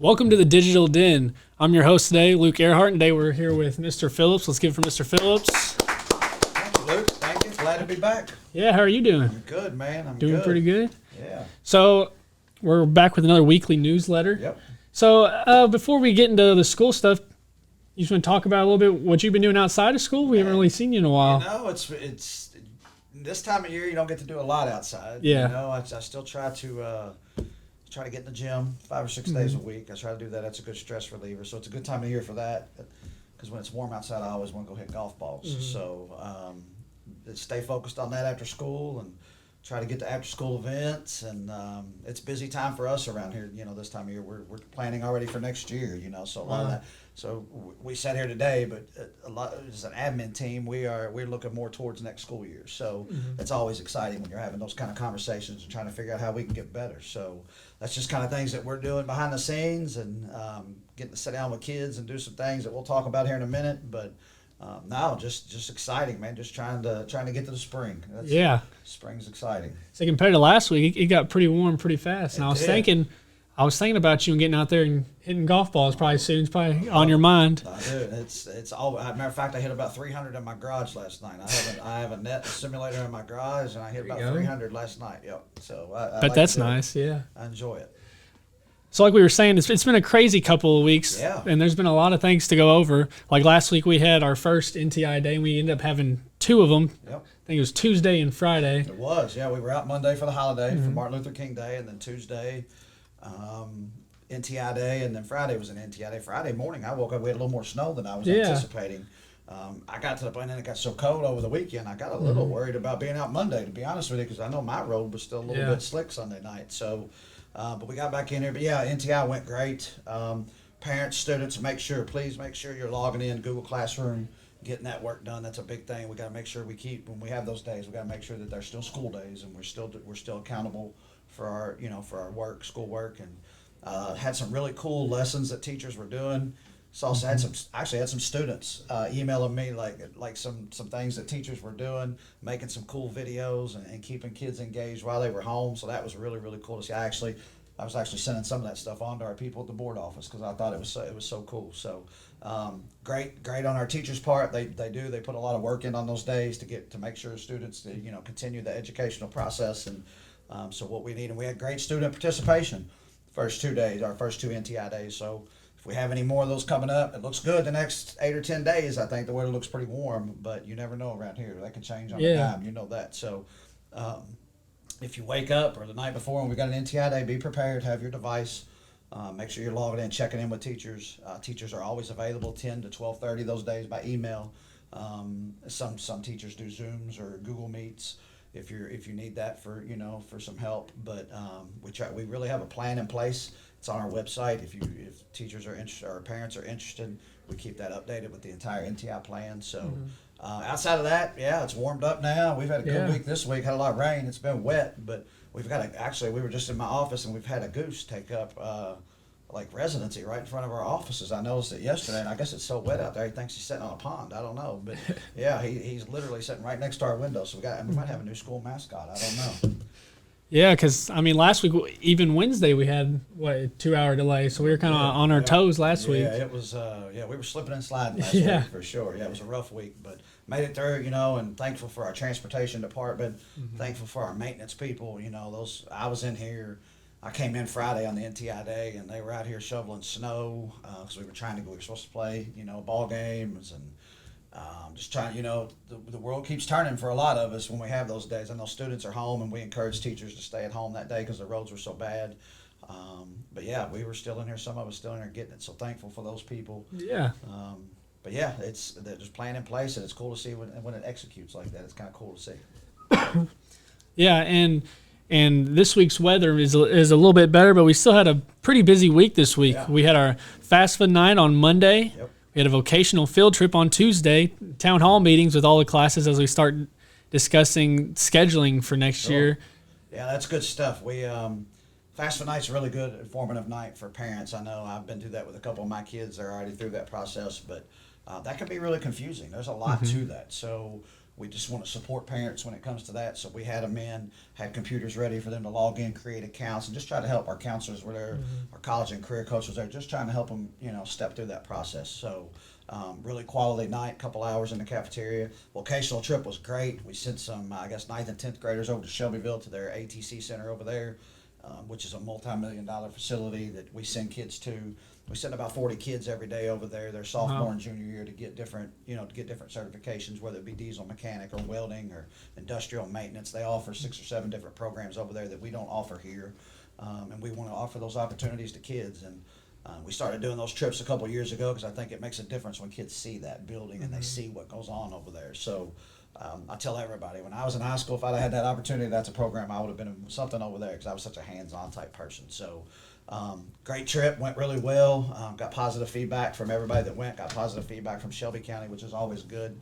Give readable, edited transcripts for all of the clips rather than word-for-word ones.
Welcome to the Digital Den. I'm your host today, Luke Erhardt, and today we're here with Mr. Phillips. Let's give it for Mr. Phillips. Thank you, Luke. Thank you. Glad to be back. Yeah, how are you doing? I'm good, man. I'm doing good. Pretty good? Yeah. So, we're back with another weekly newsletter. Yep. So, before we get into the school stuff, you just want to talk about a little bit what you've been doing outside of school? We haven't really seen you in a while. You know, it's this time of year you don't get to do a lot outside. Yeah. You know, I still try to get in the gym 5 or 6 days a week. I try to do that. That's a good stress reliever. So it's a good time of year for that. Because when it's warm outside, I always want to go hit golf balls. So stay focused on that after school and try to get to after school events. And it's a busy time for us around here. You know, this time of year we're planning already for next year. You know, so a lot of that. So we sat here today, but a lot as an admin team, we're looking more towards next school year. So it's always exciting when you're having those kind of conversations and trying to figure out how we can get better. So that's just kind of things that we're doing behind the scenes and getting to sit down with kids and do some things that we'll talk about here in a minute. But no, just exciting, man. Just trying to get to the spring. Spring's exciting. So compared to last week, it got pretty warm pretty fast. And I was thinking about you and getting out there and hitting golf balls probably soon. It's probably on your mind. I do. It's all. As a matter of fact, I hit about 300 in my garage last night. I have a net simulator in my garage, and I hit about 300 last night. Yep. So I But like that's to do it. nice. Yeah. I enjoy it. So like we were saying, it's been a crazy couple of weeks, and there's been a lot of things to go over. Like last week we had our first NTI day, and we ended up having two of them. Yep. I think it was Tuesday and Friday. It was, yeah. We were out Monday for the holiday, for Martin Luther King Day, and then Tuesday, NTI Day, and then Friday was an NTI Day. Friday morning, I woke up, we had a little more snow than I was anticipating. I got to the point, and it got so cold over the weekend, I got a little worried about being out Monday, to be honest with you, because I know my road was still a little bit slick Sunday night. So, but we got back in here. But yeah, NTI went great. Parents, students, please make sure you're logging in Google Classroom, getting that work done. That's a big thing. We got to make sure when we have those days, we got to make sure that they're still school days, and we're still accountable for our work, school work, and had some really cool lessons that teachers were doing. So also had some students emailing me like some things that teachers were doing, making some cool videos and keeping kids engaged while they were home. So that was really, really cool to see. I was actually sending some of that stuff on to our people at the board office because I thought it was so cool. So great on our teachers' part. They put a lot of work in on those days to make sure students continue the educational process and so what we need. And we had great student participation first 2 days, our first two NTI days. So if we have any more of those coming up, it looks good the next 8 or 10 days. I think the weather looks pretty warm, but you never know around here. That can change on a dime. You know that. So if you wake up or the night before and we got an NTI day, be prepared. Have your device. Make sure you're logging in, checking in with teachers. Teachers are always available 10 to 12:30 those days by email. Some teachers do Zooms or Google Meets if you need that for some help. But we really have a plan in place. It's on our website. If teachers are interested or parents are interested, we keep that updated with the entire NTI plan. So outside of that, it's warmed up now. We've had a good week this week. Had a lot of rain. It's been wet, but we've got we were just in my office and we've had a goose take up residency right in front of our offices. I noticed it yesterday, and I guess it's so wet out there he thinks he's sitting on a pond. I don't know, but he's literally sitting right next to our window. So we might have a new school mascot. I don't know. Yeah, because last week, even Wednesday, we had a 2-hour delay, so we were kind of on our toes last week. Yeah, it was. We were slipping and sliding last week for sure. Yeah, it was a rough week, but made it through. And thankful for our transportation department. Thankful for our maintenance people. I was in here. I came in Friday on the NTI day, and they were out here shoveling snow because we were supposed to play, ball games and just trying. The world keeps turning for a lot of us when we have those days. I know students are home, and we encourage teachers to stay at home that day because the roads were so bad. But yeah, we were still in here. Some of us still in here getting it. So thankful for those people. Yeah. But yeah, there's a plan in place, and it's cool to see when it executes like that. It's kind of cool to see. Yeah, and this week's weather is a little bit better, but we still had a pretty busy week this week. Yeah. We had our FAFSA night on Monday. Yep. We had a vocational field trip on Tuesday, town hall meetings with all the classes as we start discussing scheduling for next year. Yeah, that's good stuff. FAFSA night's a really good informative night for parents. I know I've been through that with a couple of my kids. They're already through that process, but that can be really confusing. There's a lot to that. So we just want to support parents when it comes to that. So we had them in, had computers ready for them to log in, create accounts, and just try to help. Our counselors were there, our college and career coaches there, just trying to help them, step through that process. So really quality night, couple hours in the cafeteria. Vocational trip was great. We sent some, 9th and 10th graders over to Shelbyville to their ATC center over there, which is a multi-million-dollar facility that we send kids to. We send about 40 kids every day over there, their sophomore and junior year, to get different certifications, whether it be diesel mechanic or welding or industrial maintenance. They offer 6 or 7 different programs over there that we don't offer here, and we want to offer those opportunities to kids. And we started doing those trips a couple of years ago because I think it makes a difference when kids see that building and they see what goes on over there. So I tell everybody, when I was in high school, if I'd had that opportunity, that's a program I would have been in something over there because I was such a hands-on type person. So great trip, went really well. Got positive feedback from everybody that went. Got positive feedback from Shelby County, which is always good.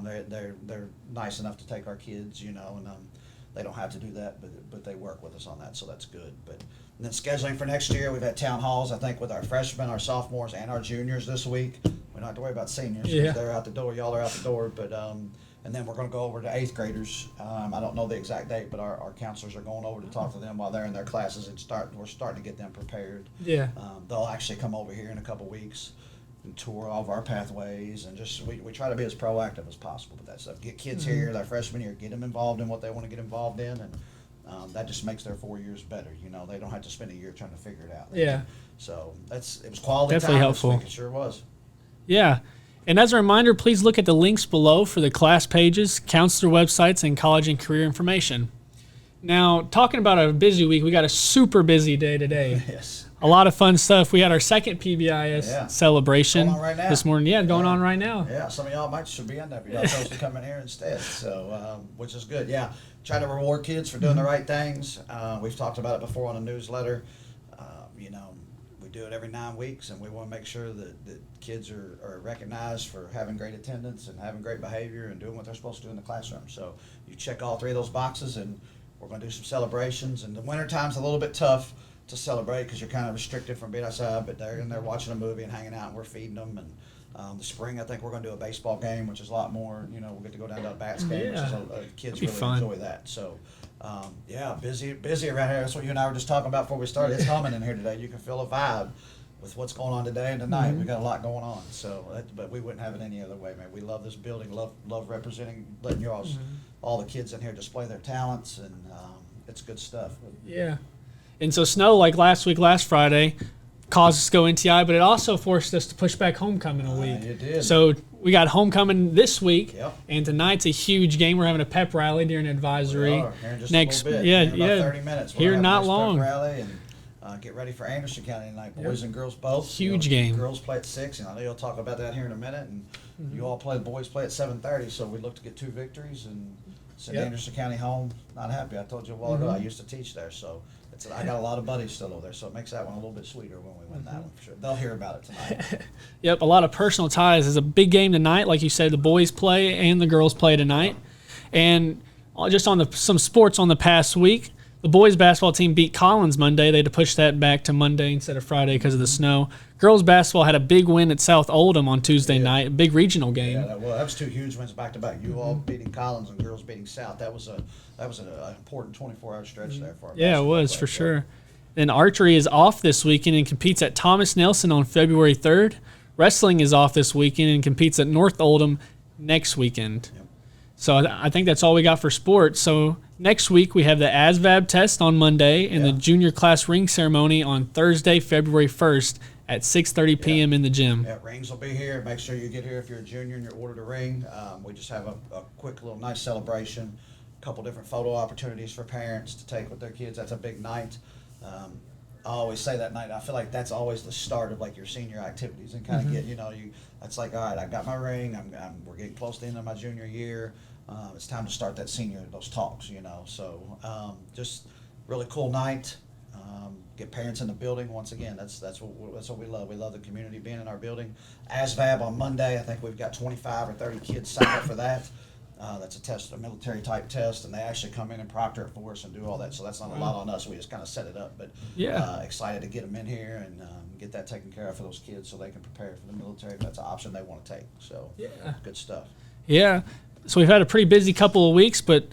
They're nice enough to take our kids, and they don't have to do that, but they work with us on that, so that's good. And then scheduling for next year, we've had town halls, I think, with our freshmen, our sophomores, and our juniors this week. We don't have to worry about seniors because they're out the door. Y'all are out the door, but and then we're going to go over to 8th graders. I don't know the exact date, but our counselors are going over to talk to them while they're in their classes and we're starting to get them prepared. Yeah. They'll actually come over here in a couple weeks and tour all of our pathways, and just we try to be as proactive as possible with that stuff. Get kids here, their freshman year, get them involved in what they want to get involved in, and that just makes their 4 years better. They don't have to spend a year trying to figure it out. Yeah. So it was quality Definitely time helpful. this week. It sure was. Yeah. And as a reminder, please look at the links below for the class pages, counselor websites, and college and career information. Now, talking about a busy week, we got a super busy day today. Yes. A lot of fun stuff. We had our second PBIS celebration going on right now. this morning. Yeah, going on right now. Yeah, some of y'all should be in there, but y'all chose to come in here instead, so which is good. Yeah, try to reward kids for doing the right things. We've talked about it before on a newsletter. We do it every 9 weeks, and we want to make sure that kids are recognized for having great attendance and having great behavior and doing what they're supposed to do in the classroom. So you check all 3 of those boxes, and we're going to do some celebrations. And the wintertime's a little bit tough to celebrate because you're kind of restricted from being outside, but they're in there watching a movie and hanging out, and we're feeding them. And the spring, I think we're going to do a baseball game, which is a lot more. We'll get to go down to a bats game, which is kids really enjoy that. So, busy around here. That's what you and I were just talking about before we started. It's humming in here today. You can feel a vibe with what's going on today and tonight. We got a lot going on. So, but we wouldn't have it any other way, man. We love this building. Love representing, letting all the kids in here display their talents, and it's good stuff. Yeah. And so snow, like last Friday, caused us to go NTI, but it also forced us to push back homecoming a week. It did. So we got homecoming this week, Yep. And tonight's a huge game. We're having a pep rally during advisory. We are. Here in just a little bit. Here in about 30 minutes. Here not long. Pep rally and get ready for Anderson County tonight. Boys and girls both. Huge game. Girls play at 6, and I know you'll talk about that here in a minute. And you all play. The boys play at 7:30. So we look to get 2 victories and send Anderson County home. Not happy. I told you a while ago I used to teach there, so. I got a lot of buddies still over there, so it makes that one a little bit sweeter when we win that one for sure. They'll hear about it tonight. Yep, a lot of personal ties. It's a big game tonight. Like you said, the boys play and the girls play tonight. And just on some sports on the past week, the boys basketball team beat Collins Monday. They had to push that back to Monday instead of Friday because of the snow. Girls basketball had a big win at South Oldham on Tuesday night, a big regional game. Yeah, that was 2 huge wins back to back. You all beating Collins and girls beating South. That was an important 24-hour stretch there for our it was for sure. Then archery is off this weekend and competes at Thomas Nelson on February 3rd. Wrestling is off this weekend and competes at North Oldham next weekend. Yep. So I think that's all we got for sports. So next week we have the ASVAB test on Monday and the junior class ring ceremony on Thursday, February 1st at 6:30 p.m. in the gym. Yeah, rings will be here. Make sure you get here if you're a junior and you're ordered a ring. We just have a quick little nice celebration, a couple different photo opportunities for parents to take with their kids. That's a big night. I always say that night, I feel like that's always the start of like your senior activities and kind of get, that's like, all right, I got my ring. We're getting close to the end of my junior year. It's time to start those talks, So just really cool night. Get parents in the building once again. That's what we love. We love the community being in our building. ASVAB on Monday. I think we've got 25 or 30 kids signed up for that. That's a test, a military type test, and they actually come in and proctor it for us and do all that. So that's not a lot on us. We just kind of set it up, but excited to get them in here and get that taken care of for those kids so they can prepare for the military if that's an option they want to take. So good stuff. Yeah. we've had a pretty busy couple of weeks, but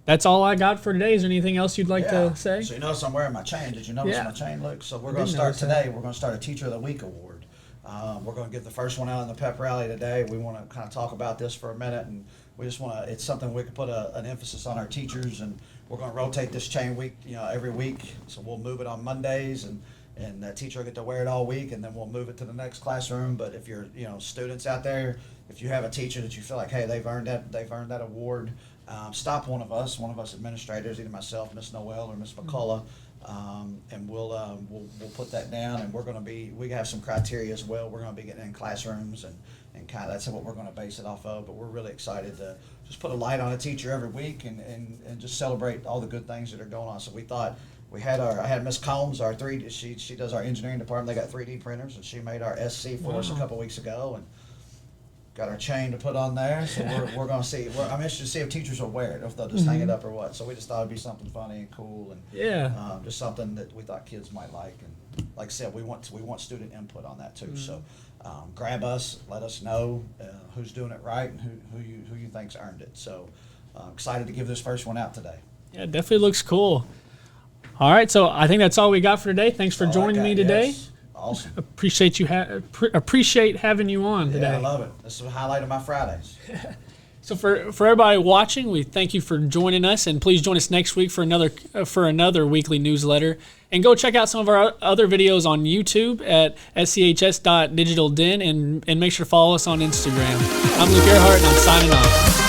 that's all I got for today. Is there anything else you'd like to say? So you notice I'm wearing my chain. Did you notice my chain, Luke? So we're going to start today. We're going to start a Teacher of the Week award. We're going to give the first one out in the pep rally today. We want to kind of talk about this for a minute, and we just want to. It's something we can put an emphasis on our teachers, and we're going to rotate this chain week, every week. So we'll move it on Mondays, and the teacher will get to wear it all week, and then we'll move it to the next classroom. But if you're, students out there, if you have a teacher that you feel like, hey, they've earned that award, stop one of us administrators, either myself, Miss Noel, or Miss McCullough, and we'll put that down. And we have some criteria as well. We're going to be getting in classrooms and kind of that's what we're going to base it off of. But we're really excited to just put a light on a teacher every week and just celebrate all the good things that are going on. So we thought I had Miss Combs, our 3D, she does our engineering department. They got 3D printers, and she made our SC for us a couple weeks ago, and got our chain to put on there. So we're going to see. I'm interested to see if teachers will wear it, if they'll just hang it up or what. So we just thought it'd be something funny and cool, and just something that we thought kids might like. And like I said, we want student input on that too. So grab us, let us know who's doing it right and who you think's earned it. So excited to give this first one out today. Yeah, it definitely looks cool. All right, so I think that's all we got for today. Thanks for joining me today. Yes. Awesome. Appreciate having you on today. Yeah, I love it. This is a highlight of my Fridays. So for everybody watching, we thank you for joining us, and please join us next week for another weekly newsletter. And go check out some of our other videos on YouTube at schs.digitalden, and make sure to follow us on Instagram. I'm Luke Erhardt, and I'm signing off.